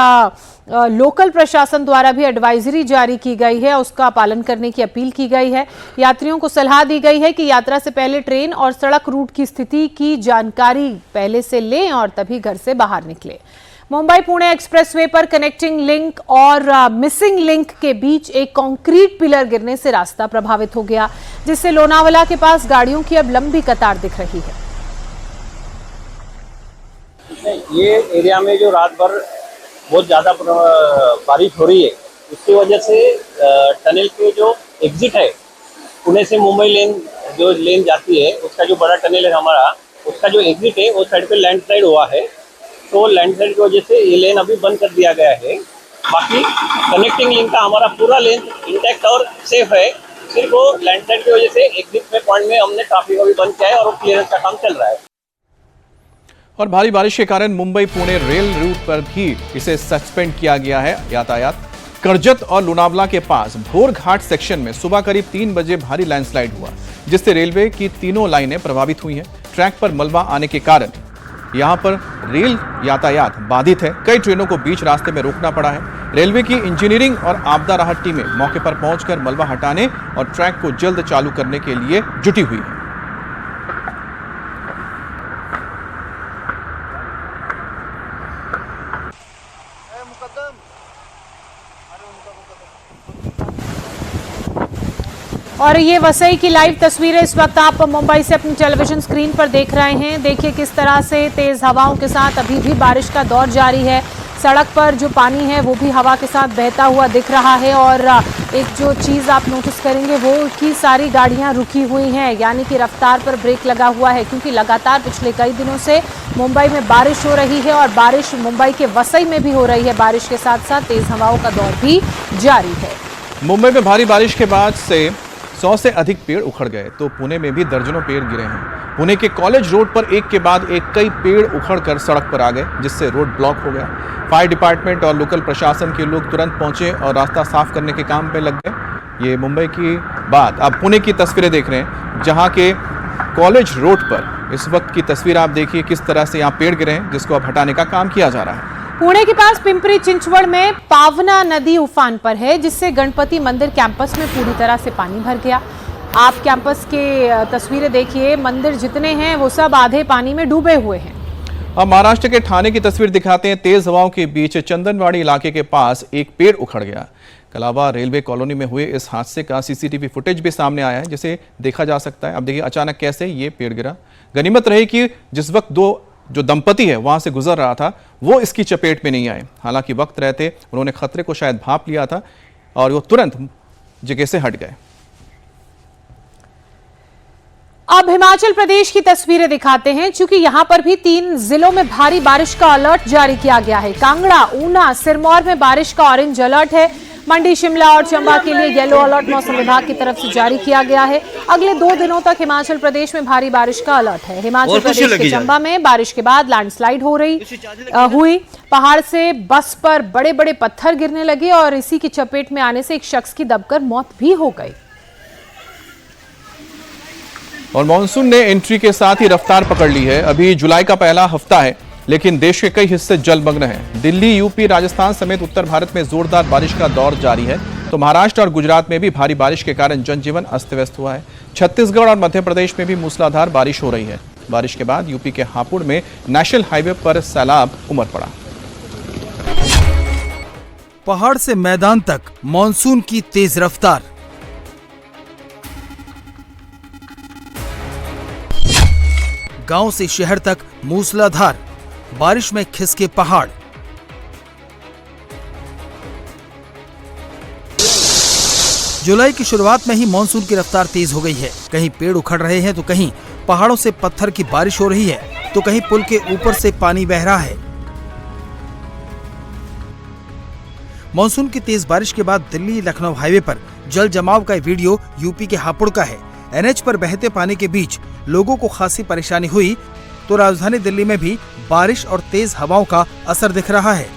लोकल प्रशासन द्वारा भी एडवाइजरी जारी की गई है, उसका पालन करने की अपील की गई है। यात्रियों को सलाह दी गई है कि यात्रा से पहले ट्रेन और सड़क रूट की स्थिति की जानकारी पहले से लें और तभी घर से बाहर निकलें। मुंबई पुणे एक्सप्रेसवे पर कनेक्टिंग लिंक और मिसिंग लिंक के बीच एक कंक्रीट पिलर गिरने से रास्ता प्रभावित हो गया, जिससे लोनावाला के पास गाड़ियों की अब लंबी कतार दिख रही है। ये एरिया में जो रात भर बहुत ज़्यादा बारिश हो रही है, उसकी वजह से टनल के जो एग्जिट है पुणे से मुंबई लेन जो लेन जाती है, उसका जो बड़ा टनल है हमारा, उसका जो एग्जिट है वो साइड पे लैंडस्लाइड हुआ है। तो लैंडस्लाइड की वजह से ये लेन अभी बंद कर दिया गया है। बाकी कनेक्टिंग लिंक का हमारा पूरा लेन इंटैक्ट और सेफ है। सिर्फ वो लैंडस्लाइड की वजह से एग्जिट पे पॉइंट में हमने ट्रैफिक अभी बंद किया है और वो क्लियरेंस का काम चल रहा है। और भारी बारिश के कारण मुंबई पुणे रेल रूट पर भी इसे सस्पेंड किया गया है यातायात। कर्जत और लोनावला के पास भोर घाट सेक्शन में सुबह करीब 3 बजे भारी लैंडस्लाइड हुआ, जिससे रेलवे की तीनों लाइनें प्रभावित हुई हैं। ट्रैक पर मलबा आने के कारण यहां पर रेल यातायात बाधित है। कई ट्रेनों को बीच रास्ते में रोकना पड़ा है। रेलवे की इंजीनियरिंग और आपदा राहत टीमें मौके पर पहुंचकर मलबा हटाने और ट्रैक को जल्द चालू करने के लिए जुटी हुई है। और ये वसई की लाइव तस्वीरें इस वक्त आप मुंबई से अपनी टेलीविजन स्क्रीन पर देख रहे हैं। देखिए किस तरह से तेज हवाओं के साथ अभी भी बारिश का दौर जारी है। सड़क पर जो पानी है वो भी हवा के साथ बहता हुआ दिख रहा है। और एक जो चीज़ आप नोटिस करेंगे वो कि सारी गाड़ियां रुकी हुई हैं, यानी कि रफ्तार पर ब्रेक लगा हुआ है, क्योंकि लगातार पिछले कई दिनों से मुंबई में बारिश हो रही है और बारिश मुंबई के वसई में भी हो रही है। बारिश के साथ साथ तेज हवाओं का दौर भी जारी है। मुंबई में भारी बारिश के बाद से 100 से अधिक पेड़ उखड़ गए, तो पुणे में भी दर्जनों पेड़ गिरे हैं। पुणे के कॉलेज रोड पर एक के बाद एक कई पेड़ उखड़कर सड़क पर आ गए, जिससे रोड ब्लॉक हो गया। फायर डिपार्टमेंट और लोकल प्रशासन के लोग तुरंत पहुंचे और रास्ता साफ करने के काम पे लग गए। ये मुंबई की बात। अब पुणे की तस्वीरें देख रहे हैं, जहां के कॉलेज रोड पर इस वक्त की तस्वीर आप देखिए किस तरह से यहाँ पेड़ गिरे हैं, जिसको अब हटाने का काम किया जा रहा है। पुणे के पास पिंपरी चिंचवड़ में पावना नदी उफान पर है, जिससे गणपति मंदिर कैंपस में पूरी तरह से पानी भर गया। आप कैंपस के तस्वीरें देखिए, मंदिर जितने हैं वो सब आधे पानी में डूबे हुए हैं। अब महाराष्ट्र के ठाणे की तस्वीर दिखाते हैं। तेज हवाओं के बीच चंदनवाड़ी इलाके के पास एक पेड़ उखड़ गया। कलावा रेलवे कॉलोनी में हुए इस हादसे का सीसीटीवी फुटेज भी सामने आया है, जिसे देखा जा सकता है। अब देखिए अचानक कैसे ये पेड़ गिरा। गनीमत रही कि जिस वक्त जो दंपति है वहां से गुजर रहा था वो इसकी चपेट में नहीं आए। हालांकि वक्त रहते उन्होंने खतरे को शायद भांप लिया था और वो तुरंत जगह से हट गए। अब हिमाचल प्रदेश की तस्वीरें दिखाते हैं, क्योंकि यहां पर भी 3 जिलों में भारी बारिश का अलर्ट जारी किया गया है। कांगड़ा, ऊना, सिरमौर में बारिश का ऑरेंज अलर्ट है। मंडी, शिमला और चंबा के लिए येलो अलर्ट मौसम विभाग की तरफ से जारी किया गया है। अगले 2 दिनों तक हिमाचल प्रदेश में भारी बारिश का अलर्ट है। हिमाचल प्रदेश के चंबा में बारिश के बाद लैंडस्लाइड हुई। पहाड़ से बस पर बड़े बड़े पत्थर गिरने लगे और इसी की चपेट में आने से एक शख्स की दबकर मौत भी हो गई। और मॉनसून ने एंट्री के साथ ही रफ्तार पकड़ ली है। अभी जुलाई का पहला हफ्ता है, लेकिन देश के कई हिस्से जलमग्न हैं। दिल्ली, यूपी, राजस्थान समेत उत्तर भारत में जोरदार बारिश का दौर जारी है, तो महाराष्ट्र और गुजरात में भी भारी बारिश के कारण जनजीवन अस्त व्यस्त हुआ है। छत्तीसगढ़ और मध्य प्रदेश में भी मूसलाधार बारिश हो रही है। बारिश के बाद यूपी के हापुड़ में नेशनल हाईवे पर सैलाब उमड़ पड़ा। पहाड़ से मैदान तक मॉनसून की तेज रफ्तार। गांव से शहर तक मूसलाधार बारिश में खिसके पहाड़। जुलाई की शुरुआत में ही मॉनसून की रफ्तार तेज हो गई है। कहीं पेड़ उखड़ रहे हैं तो कहीं पहाड़ों से पत्थर की बारिश हो रही है, तो कहीं पुल के ऊपर से पानी बह रहा है। मॉनसून की तेज बारिश के बाद दिल्ली लखनऊ हाईवे पर जल जमाव का वीडियो यूपी के हापुड़ का है। एनएच पर बहते पानी के बीच लोगों को खासी परेशानी हुई। तो राजधानी दिल्ली में भी बारिश और तेज हवाओं का असर दिख रहा है।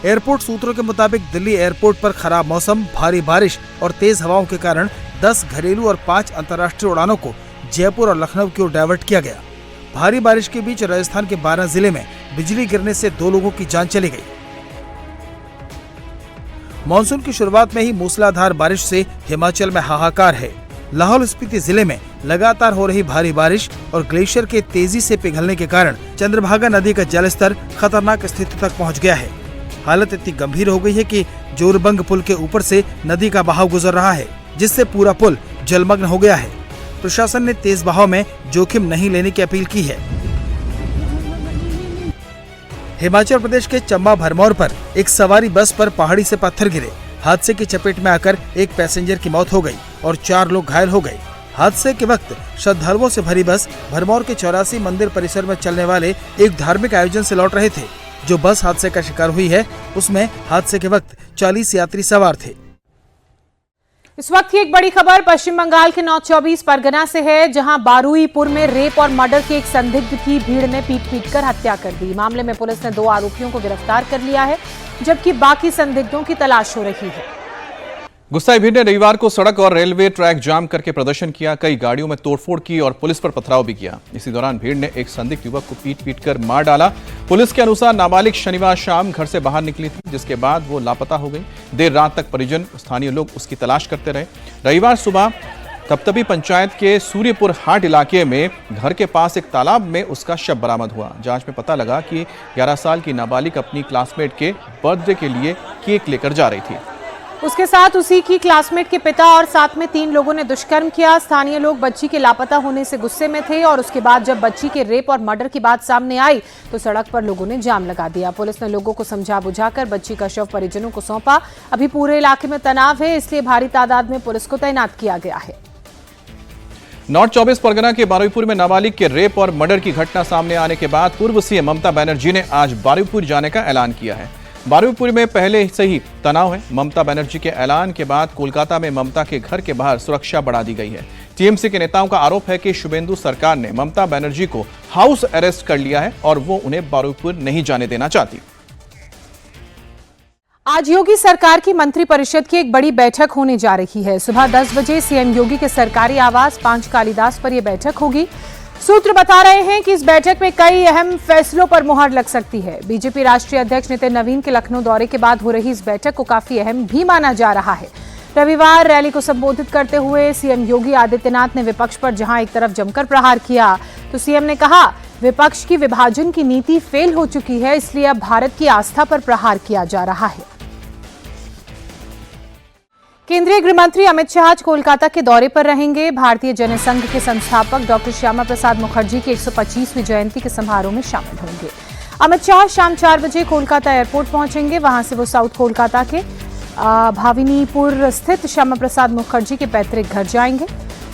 एयरपोर्ट सूत्रों के मुताबिक दिल्ली एयरपोर्ट पर खराब मौसम, भारी बारिश और तेज हवाओं के कारण 10 घरेलू और 5 अंतर्राष्ट्रीय उड़ानों को जयपुर और लखनऊ की ओर डायवर्ट किया गया। भारी बारिश के बीच राजस्थान के 12 जिले में बिजली गिरने से 2 लोगों की जान चली गई। मानसून की शुरुआत में ही मूसलाधार बारिश से हिमाचल में हाहाकार है। लाहौल स्पीति जिले में लगातार हो रही भारी बारिश और ग्लेशियर के तेजी से पिघलने के कारण चंद्रभागा नदी का जलस्तर खतरनाक स्थिति तक पहुंच गया है। हालत इतनी गंभीर हो गई है कि जोरबंग पुल के ऊपर से नदी का बहाव गुजर रहा है, जिससे पूरा पुल जलमग्न हो गया है। प्रशासन ने तेज बहाव में जोखिम नहीं लेने की अपील की है। हिमाचल प्रदेश के चंबा भरमौर पर एक सवारी बस पर पहाड़ी से पत्थर गिरे। हादसे की चपेट में आकर एक पैसेंजर की मौत हो गई और 4 लोग घायल हो गए। हादसे के वक्त श्रद्धालुओं से भरी बस भरमौर के 84 मंदिर परिसर में चलने वाले एक धार्मिक आयोजन से लौट रहे थे। जो बस हादसे का शिकार हुई है, उसमें हादसे के वक्त 40 यात्री सवार थे। इस वक्त की एक बड़ी खबर पश्चिम बंगाल के नॉर्थ 24 परगना से है, जहां बारुईपुर में रेप और मर्डर के एक संदिग्ध की भीड़ ने पीट कर हत्या कर दी। मामले में पुलिस ने 2 आरोपियों को गिरफ्तार कर लिया है, जबकि बाकी संदिग्धों की तलाश हो रही है। गुस्साई भीड़ ने रविवार को सड़क और रेलवे ट्रैक जाम करके प्रदर्शन किया, कई गाड़ियों में तोड़फोड़ की और पुलिस पर पथराव भी किया। इसी दौरान भीड़ ने एक संदिग्ध युवक को पीट कर मार डाला। पुलिस के अनुसार नाबालिग शनिवार शाम घर से बाहर निकली थी, जिसके बाद वो लापता हो गई। देर रात तक परिजन स्थानीय लोग उसकी तलाश करते रहे। रविवार सुबह तपतपी पंचायत के सूर्यपुर हाट इलाके में घर के पास एक तालाब में उसका शव बरामद हुआ। जांच में पता लगा कि 11 साल की नाबालिग अपनी क्लासमेट के बर्थडे के लिए केक लेकर जा रही थी। उसके साथ उसी की क्लासमेट के पिता और साथ में 3 लोगों ने दुष्कर्म किया। स्थानीय लोग बच्ची के लापता होने से गुस्से में थे और उसके बाद जब बच्ची के रेप और मर्डर की बात सामने आई तो सड़क पर लोगों ने जाम लगा दिया। पुलिस ने लोगों को समझा बुझाकर बच्ची का शव परिजनों को सौंपा। अभी पूरे इलाके में तनाव है, इसलिए भारी तादाद में पुलिस को तैनात किया गया है। नॉर्थ 24 परगना के बारुईपुर में नाबालिग के रेप और मर्डर की घटना सामने आने के बाद पूर्व सीएम ममता बनर्जी ने आज बारुईपुर जाने का ऐलान किया है। बारुईपुर में पहले से ही तनाव है। ममता बनर्जी के ऐलान के बाद कोलकाता में ममता के घर के बाहर सुरक्षा बढ़ा दी गई है। टीएमसी के नेताओं का आरोप है कि शुभेंदु सरकार ने ममता बनर्जी को हाउस अरेस्ट कर लिया है और वो उन्हें बारुईपुर नहीं जाने देना चाहती। आज योगी सरकार की मंत्रिपरिषद की एक बड़ी बैठक होने जा रही है। सुबह 10 बजे सीएम योगी के सरकारी आवास 5 कालीदास पर यह बैठक होगी। सूत्र बता रहे हैं कि इस बैठक में कई अहम फैसलों पर मुहर लग सकती है। बीजेपी राष्ट्रीय अध्यक्ष नितिन नवीन के लखनऊ दौरे के बाद हो रही इस बैठक को काफी अहम भी माना जा रहा है। रविवार रैली को संबोधित करते हुए सीएम योगी आदित्यनाथ ने विपक्ष पर जहां एक तरफ जमकर प्रहार किया, तो सीएम ने कहा विपक्ष की विभाजन की नीति फेल हो चुकी है, इसलिए अब भारत की आस्था पर प्रहार किया जा रहा है। केंद्रीय गृह मंत्री अमित शाह आज कोलकाता के दौरे पर रहेंगे। भारतीय जनसंघ के संस्थापक डॉक्टर श्यामा प्रसाद मुखर्जी की 125वीं जयंती के समारोह में शामिल होंगे। अमित शाह शाम 4 बजे कोलकाता एयरपोर्ट पहुंचेंगे। वहां से वो साउथ कोलकाता के भाविनीपुर स्थित श्यामा प्रसाद मुखर्जी के पैतृक घर जाएंगे।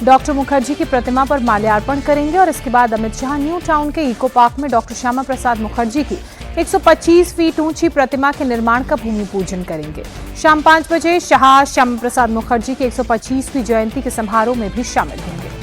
डॉक्टर मुखर्जी की प्रतिमा पर माल्यार्पण करेंगे और इसके बाद अमित शाह न्यू टाउन के इको पार्क में डॉक्टर श्यामा प्रसाद मुखर्जी की 125 फीट ऊंची प्रतिमा के निर्माण का भूमि पूजन करेंगे। शाम 5 बजे शाह श्यामा प्रसाद मुखर्जी की 125वीं जयंती के समारोह में भी शामिल होंगे।